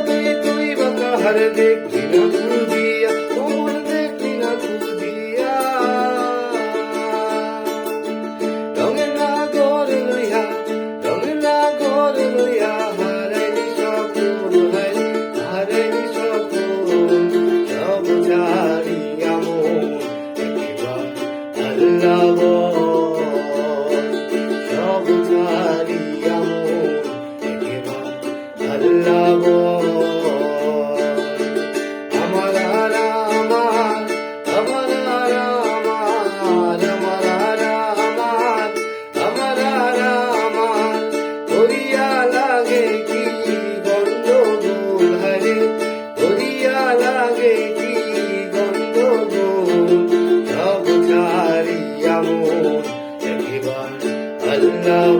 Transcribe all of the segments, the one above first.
তুই তুই বাঁকা হার দেখি না ফুল দিয়া মন দেখি না ফুল দিয়া রঙের নাগর লইয়া হারাইলি সকল হারাইলি সকল সব ছাড়িয়া মন একেবার আল্লাহ সব ছাড়িয়া মন একেবার আল্লাহ আমার আর আমার আমার আর আমার আমার আর আমার আমার আর আমার করিয়া লাগে কি গন্ডগোল হরে করিয়া লাগে কি গন্ডগোল সব ছাড়িয়া মন একেবার আল্লাহ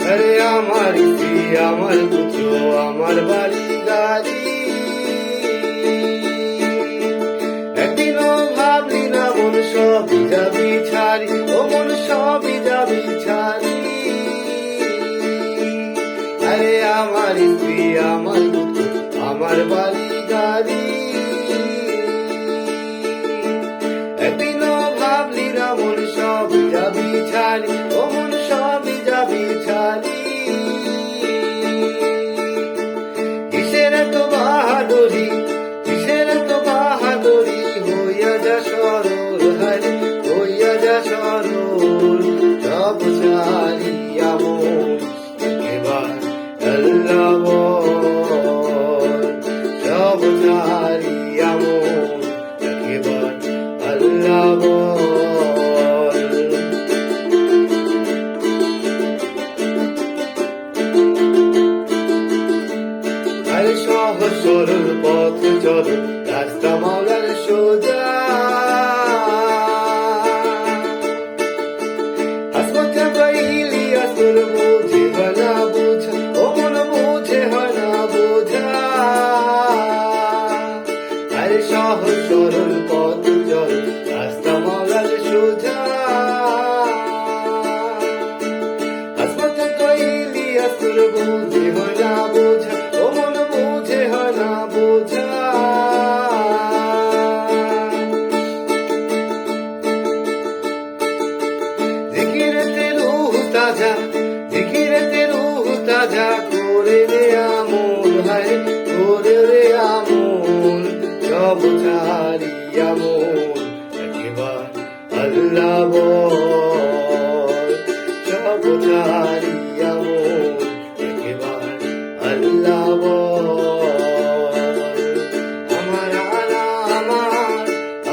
আরে আমার স্ত্রী আমার পুত্র আমার বাড়ি গাড়ি একদিনও ভাবলি না মন সবই যাবি ছাড়ি ও মন সবই যাবি ছাড়ি আরে আমার স্ত্রী আমার পুত্র আমার বাড়ি গাড়ি একদিনও ভাবলি না মন সবই যাবি ছাড়ি ও মন সবই যাবি ছাড়ি কিসের তো বাহাদুরি হইয়া যা সরল হরে হইয়া যা সরল সব ছাড়িয়া মন একেবার আল্লাহ সব ছাড়িয়া মন একেবার আল্লাহ আরে সহজ সরল পথ চল রাস্তা মাওলার সোজা হাসপাতা পাইলি আসর বুঝে হয় না বোঝা ও মন বুঝে হয় না বোঝা আরে সহজ সরল পথ চল রাস্তা মাওলার সোজা হাসপাতা পাইলি আসর বুঝে হয় না বোঝা ও মন বুঝে হয় না বোঝা জিকিরেতে রূহ তাজা করে রে আমল হায় করে রে আমল সব ছাড়িয়া মন একেবার আল্লাহ সব ছাড়িয়া মন একেবার আল্লাহ আমার আর আমার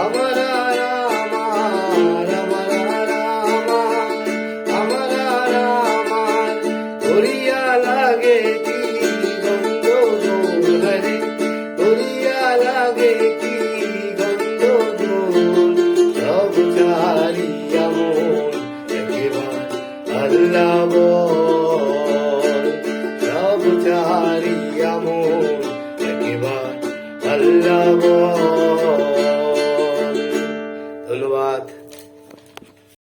আমার আর আমার আমার আর আমার আমার আর আমার করিয়া লাগে কি গন্ডগোল হরে করিয়া লাগে কি গন্ডগোল সব ছাড়িয়া মন একেবার আল্লাহ